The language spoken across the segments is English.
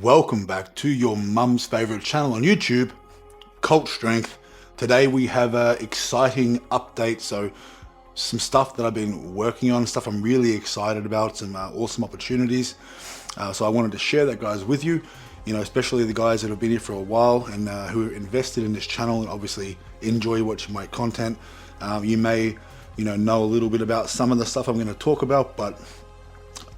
Welcome back to your mum's favorite channel on YouTube, Cult Strength. Today we have an exciting update, so some stuff that I've been working on, stuff I'm really excited about, some awesome opportunities. So I wanted to share that, guys, with you, especially the guys that have been here for a while and who are invested in this channel and obviously enjoy watching my content. You may know a little bit about some of the stuff I'm going to talk about, but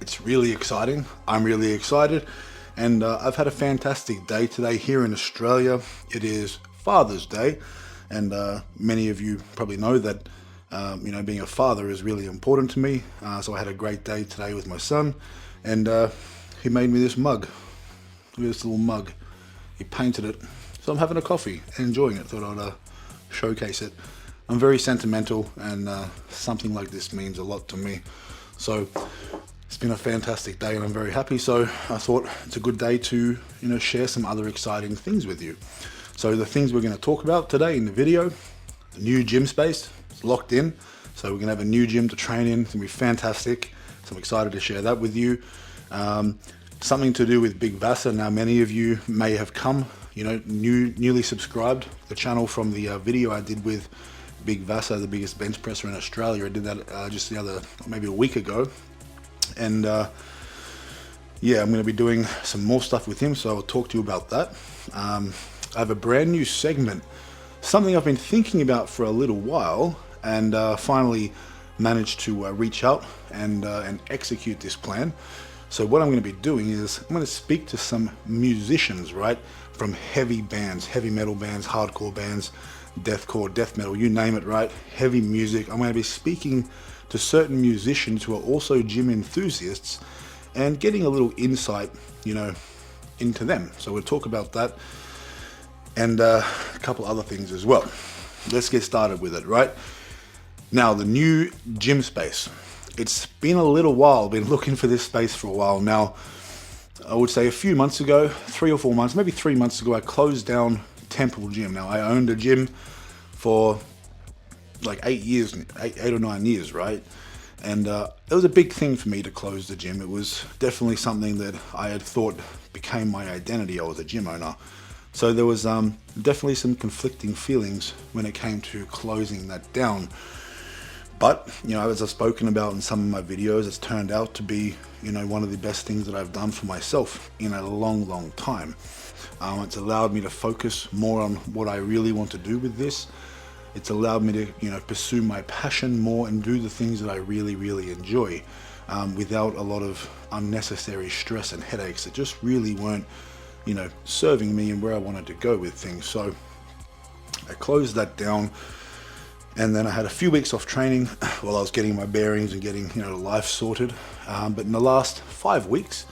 it's really exciting. I'm really excited. And I've had a fantastic day today here in Australia. It is Father's Day, and many of you probably know that being a father is really important to me. So I had a great day today with my son, and he made me this mug. Look at this little mug. He painted it. So I'm having a coffee and enjoying it. Thought I'd showcase it. I'm very sentimental, and something like this means a lot to me. So it's been a fantastic day and I'm very happy, so I thought it's a good day to share some other exciting things with you. So the things we're going to talk about today in the video: the new gym space. It's locked in, so we're going to have a new gym to train in. It's going to be fantastic, so I'm excited to share that with you. Something to do with Big Vasa. Now many of you may have come newly subscribed to the channel from the video I did with Big Vasa, the biggest bench presser in Australia. I did that just maybe a week ago. And yeah, I'm going to be doing some more stuff with him, so I'll talk to you about that. I have a brand new segment, something I've been thinking about for a little while, and finally managed to reach out and execute this plan. So what I'm going to be doing is I'm going to speak to some musicians, right, from heavy bands, heavy metal bands, hardcore bands, deathcore, death metal, you name it, right? Heavy music. I'm going to be speaking to certain musicians who are also gym enthusiasts and getting a little insight, into them. So we'll talk about that and a couple other things as well. Let's get started with it, right? Now, the new gym space. It's been a little while, been looking for this space for a while now. I would say a few months ago, 3 or 4 months, maybe 3 months ago, I closed down Temple Gym. Now, I owned a gym for like 8 or 9 years, right? And it was a big thing for me to close the gym. It was definitely something that I had thought became my identity. I was a gym owner. So there was definitely some conflicting feelings when it came to closing that down. But, as I've spoken about in some of my videos, it's turned out to be, one of the best things that I've done for myself in a long, long time. It's allowed me to focus more on what I really want to do with this. It's allowed me to, pursue my passion more and do the things that I really, really enjoy without a lot of unnecessary stress and headaches that just really weren't, serving me and where I wanted to go with things. So I closed that down, and then I had a few weeks off training while I was getting my bearings and getting, life sorted. But in the last 5 weeks,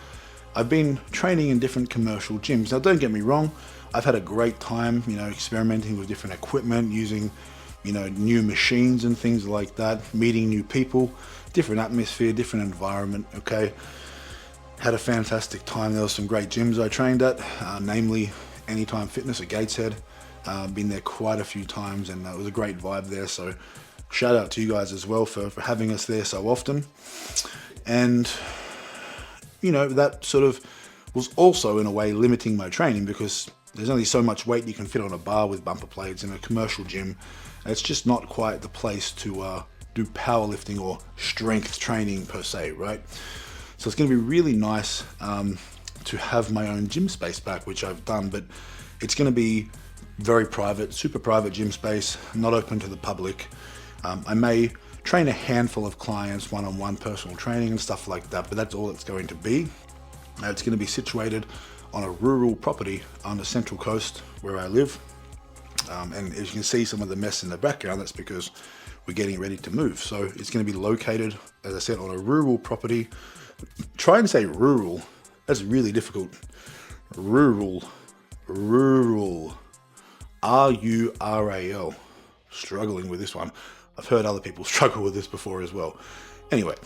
I've been training in different commercial gyms. Now, don't get me wrong. I've had a great time, experimenting with different equipment, using, new machines and things like that, meeting new people, different atmosphere, different environment, okay? Had a fantastic time. There were some great gyms I trained at, namely Anytime Fitness at Gateshead. Been there quite a few times, and it was a great vibe there. So shout out to you guys as well for having us there so often. And, that sort of was also in a way limiting my training, because there's only so much weight you can fit on a bar with bumper plates in a commercial gym. It's just not quite the place to do powerlifting or strength training per se, right? So it's going to be really nice to have my own gym space back, which I've done, but it's going to be very private, super private gym space, not open to the public. I may train a handful of clients, one-on-one personal training and stuff like that, but that's all it's going to be. It's going to be situated on a rural property on the Central Coast where I live. And as you can see some of the mess in the background, that's because we're getting ready to move. So it's going to be located, as I said, on a rural property. Try and say rural. That's really difficult. Rural. R-U-R-A-L. Struggling with this one. I've heard other people struggle with this before as well. Anyway,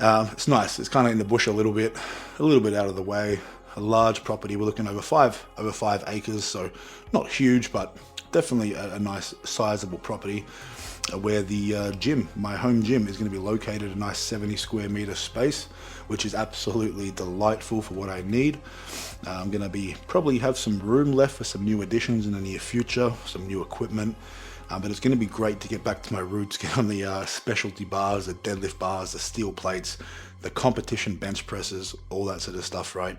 it's nice. It's kind of in the bush a little bit out of the way. A large property. We're looking over 5 acres, so not huge, but definitely a nice sizable property. where the gym, my home gym, is going to be located, a nice 70 square meter space, which is absolutely delightful for what I need. I'm going to probably have some room left for some new additions in the near future, some new equipment. But it's going to be great to get back to my roots, get on the specialty bars, the deadlift bars, the steel plates, the competition bench presses, all that sort of stuff, right?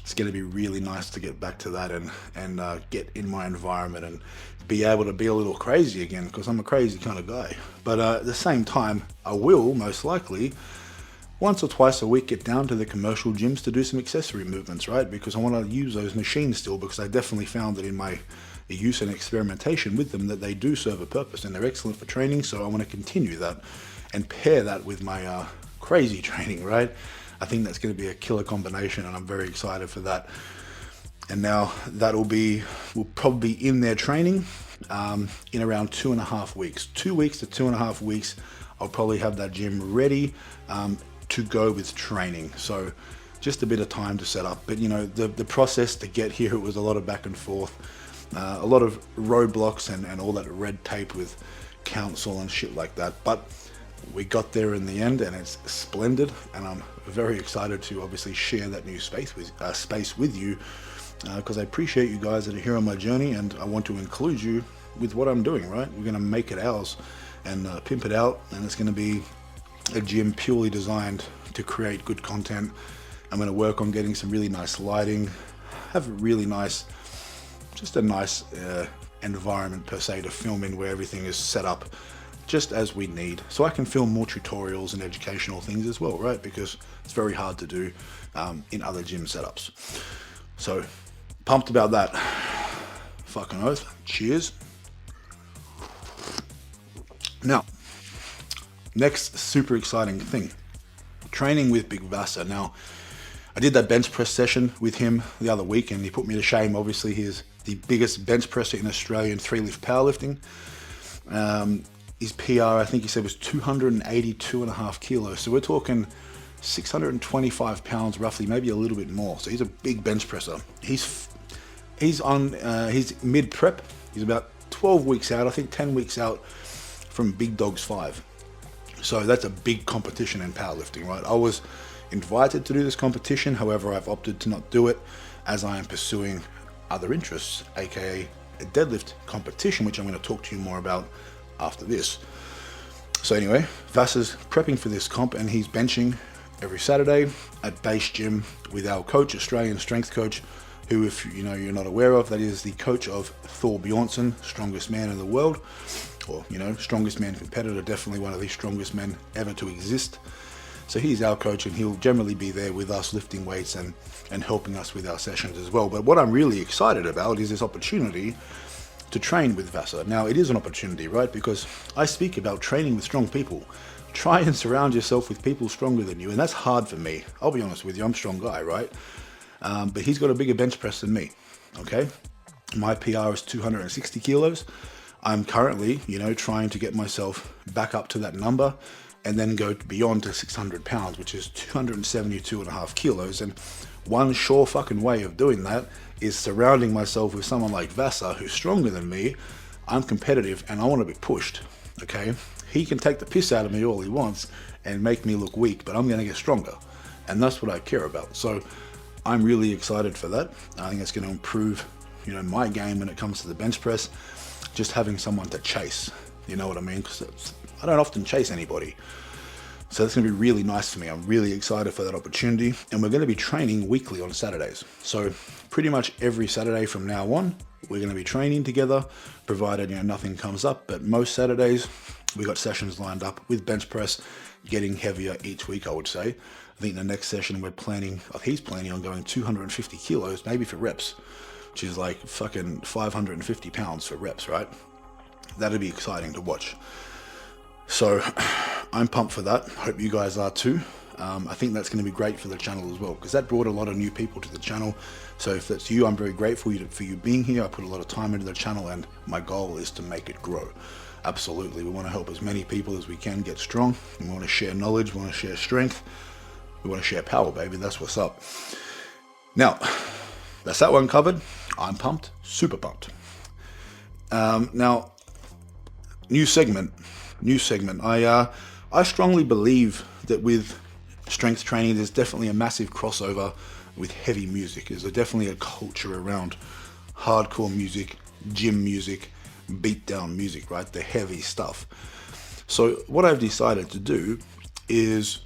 It's going to be really nice to get back to that and get in my environment and be able to be a little crazy again, because I'm a crazy kind of guy. But at the same time, I will most likely once or twice a week get down to the commercial gyms to do some accessory movements, right? Because I want to use those machines still, because I definitely found that in my use and experimentation with them that they do serve a purpose and they're excellent for training. So I want to continue that and pair that with my crazy training, right? I think that's going to be a killer combination, and I'm very excited for that. And now we'll probably be in there training in around 2.5 weeks. 2 weeks to 2.5 weeks, I'll probably have that gym ready to go with training. So just a bit of time to set up. But you know, the process to get here, it was a lot of back and forth, a lot of roadblocks and all that red tape with council and shit like that. But we got there in the end, and it's splendid. And I'm very excited to obviously share that new space with you, because I appreciate you guys that are here on my journey, and I want to include you with what I'm doing, right? We're going to make it ours and pimp it out, and it's going to be a gym purely designed to create good content. I'm going to work on getting some really nice lighting, have a really nice, just a nice environment per se to film in, where everything is set up just as we need, so I can film more tutorials and educational things as well, right? Because it's very hard to do in other gym setups. So pumped about that. Fucking oath. Cheers. Now, next super exciting thing, training with Big Vasa. Now, I did that bench press session with him the other week, and he put me to shame. Obviously, he is the biggest bench presser in Australian 3-lift powerlifting. His PR, I think he said, was 282.5 kilos. So we're talking 625 pounds roughly, maybe a little bit more. So he's a big bench presser. He's on his mid prep. He's about 12 weeks out, I think 10 weeks out from Big Dogs 5. So that's a big competition in powerlifting, right? I was invited to do this competition. However, I've opted to not do it, as I am pursuing other interests, aka a deadlift competition, which I'm going to talk to you more about after this. So anyway, Vasa's prepping for this comp, and he's benching every Saturday at base gym with our coach, Australian strength coach, who, if you know, you're not aware of, that is the coach of Thor Bjornsson, strongest man in the world, or you know, strongest man competitor, definitely one of the strongest men ever to exist. So he's our coach, and he'll generally be there with us lifting weights and helping us with our sessions as well. But what I'm really excited about is this opportunity to train with Vasa. Now, it is an opportunity, right? Because I speak about training with strong people. Try and surround yourself with people stronger than you, and that's hard for me. I'll be honest with you, I'm a strong guy, right? But he's got a bigger bench press than me, okay? My PR is 260 kilos. I'm currently, you know, trying to get myself back up to that number and then go beyond to 600 pounds, which is 272.5 kilos. And one sure fucking way of doing that is surrounding myself with someone like Vasa, who's stronger than me. I'm competitive and I want to be pushed, okay? He can take the piss out of me all he wants and make me look weak, but I'm going to get stronger. And that's what I care about. So I'm really excited for that. I think it's going to improve, you know, my game when it comes to the bench press. Just having someone to chase, you know what I mean? Because I don't often chase anybody. So that's going to be really nice for me. I'm really excited for that opportunity. And we're going to be training weekly on Saturdays. So pretty much every Saturday from now on, we're going to be training together, provided, you know, nothing comes up. But most Saturdays, we got sessions lined up with bench press, getting heavier each week, I would say. I think the next session he's planning on going 250 kilos, maybe for reps, which is like fucking 550 pounds for reps, right? That'd be exciting to watch. So I'm pumped for that. Hope you guys are too. I think that's going to be great for the channel as well, because that brought a lot of new people to the channel. So if that's you, I'm very grateful for you being here. I put a lot of time into the channel, and my goal is to make it grow. Absolutely. We want to help as many people as we can get strong. We want to share knowledge. We want to share strength. We want to share power, baby. That's what's up. Now, that's that one covered. I'm pumped. Super pumped. Now, new segment. I strongly believe that with strength training, there's definitely a massive crossover with heavy music. There's definitely a culture around hardcore music, gym music, beatdown music, right? The heavy stuff. So what I've decided to do is,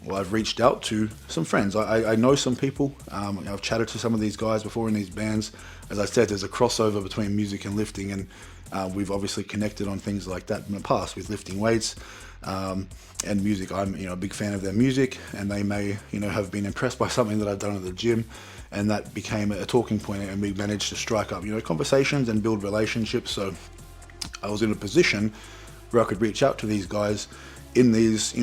well, I've reached out to some friends. I know some people. I've chatted to some of these guys before in these bands. As I said, there's a crossover between music and lifting, and we've obviously connected on things like that in the past with lifting weights and music. I'm a big fan of their music, and they may have been impressed by something that I've done at the gym, and that became a talking point, and we managed to strike up conversations and build relationships. So I was in a position where I could reach out to these guys in these,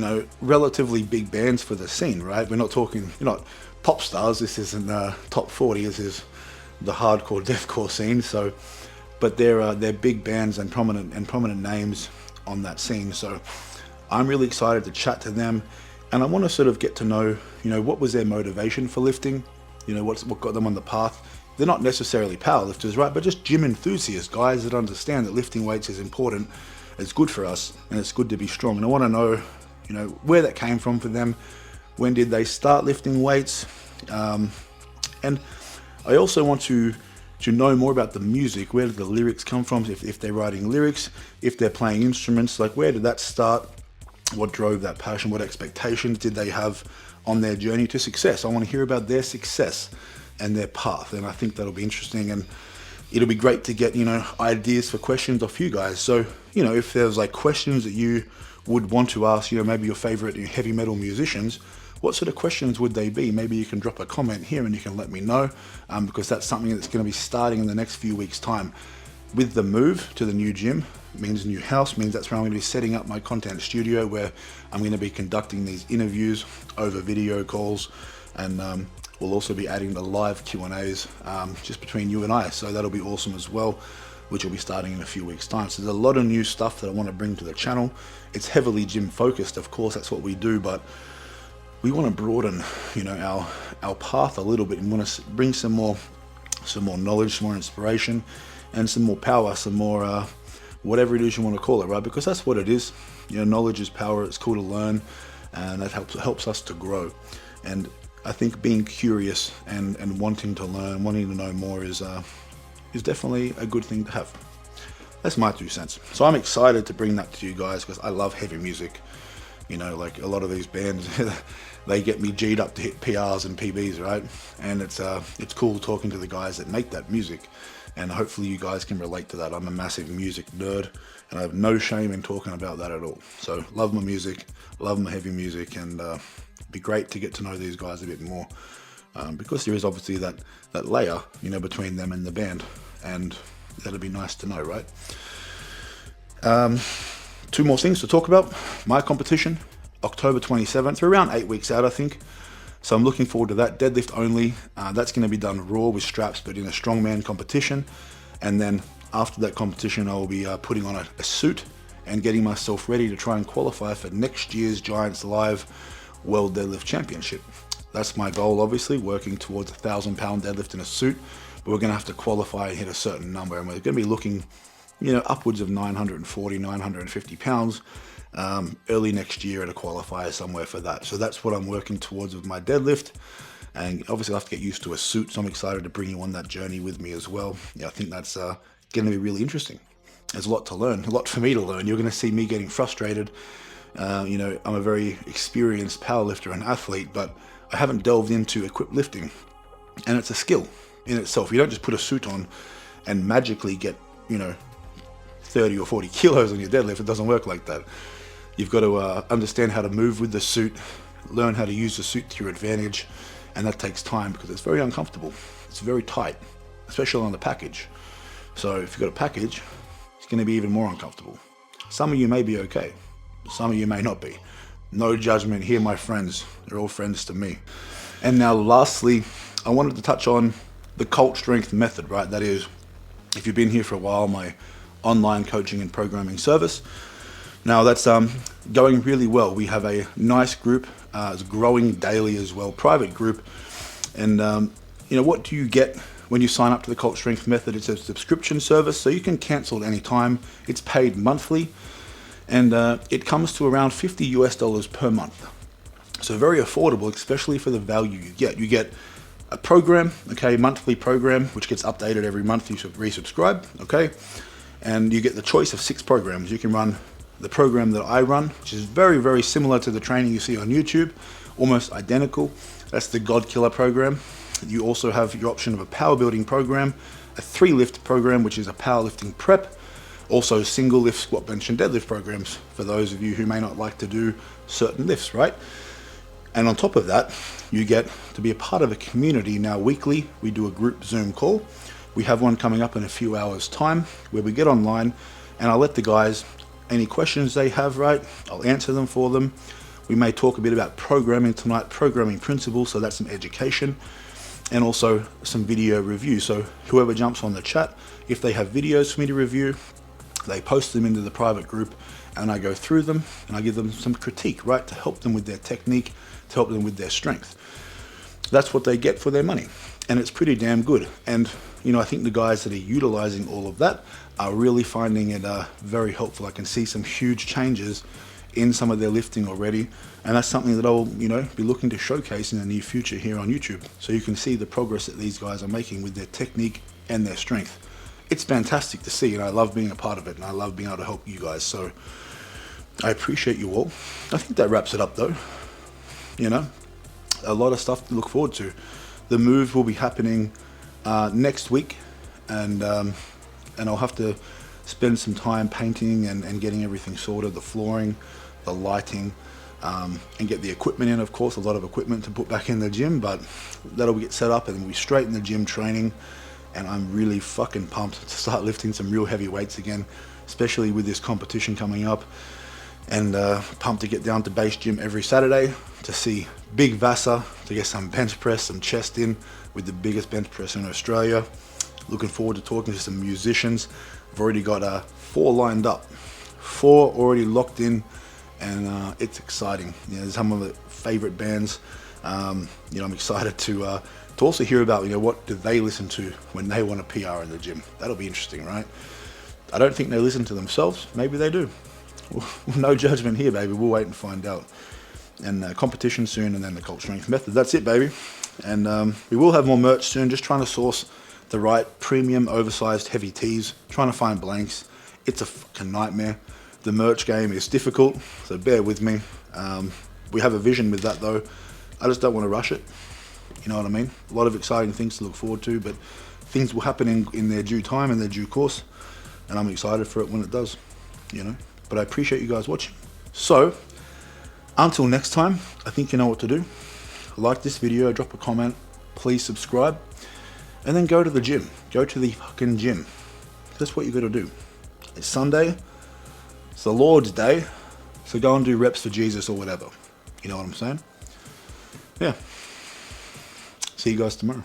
relatively big bands for the scene, right? We're not talking, not pop stars. This isn't top 40. This is the hardcore deathcore scene. So, but they're big bands and prominent names on that scene. So, I'm really excited to chat to them, and I want to sort of get to know, what was their motivation for lifting, what got them on the path. They're not necessarily powerlifters, right? But just gym enthusiasts, guys that understand that lifting weights is important. It's good for us, and it's good to be strong. And I want to know, where that came from for them. When did they start lifting weights? And I also want to know more about the music. Where did the lyrics come from? If they're writing lyrics, if they're playing instruments, like where did that start? What drove that passion? What expectations did they have on their journey to success? I want to hear about their success and their path, and I think that'll be interesting, and it'll be great to get ideas for questions off you guys. So if there's like questions that you would want to ask, maybe your favorite heavy metal musicians, what sort of questions would they be? Maybe you can drop a comment here and you can let me know, because that's something that's going to be starting in the next few weeks' time. With the move to the new gym, means new house, means that's where I'm going to be setting up my content studio, where I'm going to be conducting these interviews over video calls, and we'll also be adding the live Q&As just between you and I. So that'll be awesome as well, which will be starting in a few weeks' time. So there's a lot of new stuff that I want to bring to the channel. It's heavily gym focused, of course, that's what we do, but we want to broaden, our path a little bit, and want to bring some more knowledge, some more inspiration, and some more power, some more whatever it is you want to call it, right? Because that's what it is. Knowledge is power. It's cool to learn, and that helps us to grow. And I think being curious and wanting to learn, wanting to know more is definitely a good thing to have. That's my 2 cents. So I'm excited to bring that to you guys, because I love heavy music. Like a lot of these bands, they get me G'd up to hit PRs and PBs, right? And it's cool talking to the guys that make that music, and hopefully you guys can relate to that. I'm a massive music nerd, and I have no shame in talking about that at all. So love my music, love my heavy music, and it'd be great to get to know these guys a bit more, because there is obviously that layer, between them and the band, and that'd be nice to know, right? 2 more things to talk about. My competition, October 27th, around 8 weeks out, I think. So I'm looking forward to that. Deadlift only. That's going to be done raw with straps, but in a strongman competition. And then after that competition, I'll be putting on a suit and getting myself ready to try and qualify for next year's Giants Live World Deadlift Championship. That's my goal, obviously, working towards a 1,000-pound deadlift in a suit. But we're going to have to qualify and hit a certain number, and we're going to be looking, upwards of 940, 950 pounds early next year at a qualifier somewhere for that. So that's what I'm working towards with my deadlift, and obviously I'll have to get used to a suit, so I'm excited to bring you on that journey with me as well. I think that's going to be really interesting. There's a lot to learn, a lot for me to learn. You're going to see me getting frustrated. I'm a very experienced powerlifter and athlete, but I haven't delved into equipped lifting, and it's a skill in itself. You don't just put a suit on and magically get 30 or 40 kilos on your deadlift. It doesn't work like that. You've got to understand how to move with the suit, learn how to use the suit to your advantage, and that takes time because it's very uncomfortable. It's very tight, especially on the package. So if you've got a package, it's going to be even more uncomfortable. Some of you may be okay, some of you may not be. No judgment here, my friends. They're all friends to me. And now lastly, I wanted to touch on the Cult Strength method, right? That is, if you've been here for a while, my online coaching and programming service. Now that's going really well. We have a nice group. It's growing daily as well, private group. And what do you get when you sign up to the Cult Strength Method, it's a subscription service, so you can cancel at any time. It's paid monthly, and it comes to around $50 per month. So very affordable, especially for the value you get. You get a program, okay, monthly program, which gets updated every month. You should resubscribe, okay, and you get the choice of 6 programs. You can run the program that I run, which is very, very similar to the training you see on YouTube, almost identical. That's the God Killer program. You also have your option of a power building program, a 3-lift program, which is a powerlifting prep, also single lift, squat, bench, and deadlift programs for those of you who may not like to do certain lifts, right? And on top of that, you get to be a part of a community. Now weekly, we do a group Zoom call. We have one coming up in a few hours time where we get online and I'll let the guys, any questions they have, right, I'll answer them for them. We may talk a bit about programming tonight, programming principles, so that's some education, and also some video review. So whoever jumps on the chat, if they have videos for me to review, they post them into the private group and I go through them and I give them some critique, right, to help them with their technique, to help them with their strength. That's what they get for their money, and it's pretty damn good. And you know, I think the guys that are utilizing all of that are really finding it very helpful. I can see some huge changes in some of their lifting already, and that's something that I'll, you know, be looking to showcase in the near future here on YouTube, so you can see the progress that these guys are making with their technique and their strength. It's fantastic to see, and I love being a part of it, and I love being able to help you guys. So I appreciate you all. I think that wraps it up though. You know, a lot of stuff to look forward to. The move will be happening next week, and I'll have to spend some time painting and getting everything sorted, the flooring, the lighting, and get the equipment in. Of course, a lot of equipment to put back in the gym, but that'll get set up and we'll be straight in the gym training. And I'm really fucking pumped to start lifting some real heavy weights again, especially with this competition coming up. And pumped to get down to base gym every Saturday to see big Vasa, to get some bench press, some chest in with the biggest bench press in Australia. Looking forward to talking to some musicians. I've already got 4 lined up, 4 already locked in, and it's exciting. You know, some of the favorite bands. You know, I'm excited to also hear about, you know, what do they listen to when they want a PR in the gym. That'll be interesting, right? I don't think they listen to themselves. Maybe they do. No judgment here, baby. We'll wait and find out. And competition soon, and then the Cult Strength Method. That's it, baby. And we will have more merch soon. Just trying to source the right premium, oversized, heavy tees. Trying to find blanks. It's a fucking nightmare. The merch game is difficult, so bear with me. We have a vision with that, though. I just don't want to rush it. You know what I mean? A lot of exciting things to look forward to, but things will happen in their due time, in their due course, and I'm excited for it when it does, you know? But I appreciate you guys watching. So, until next time, I think you know what to do. Like this video, drop a comment, please subscribe, and then go to the gym. Go to the fucking gym. That's what you gotta do. It's Sunday, it's the Lord's Day, so go and do reps for Jesus or whatever. You know what I'm saying? Yeah. See you guys tomorrow.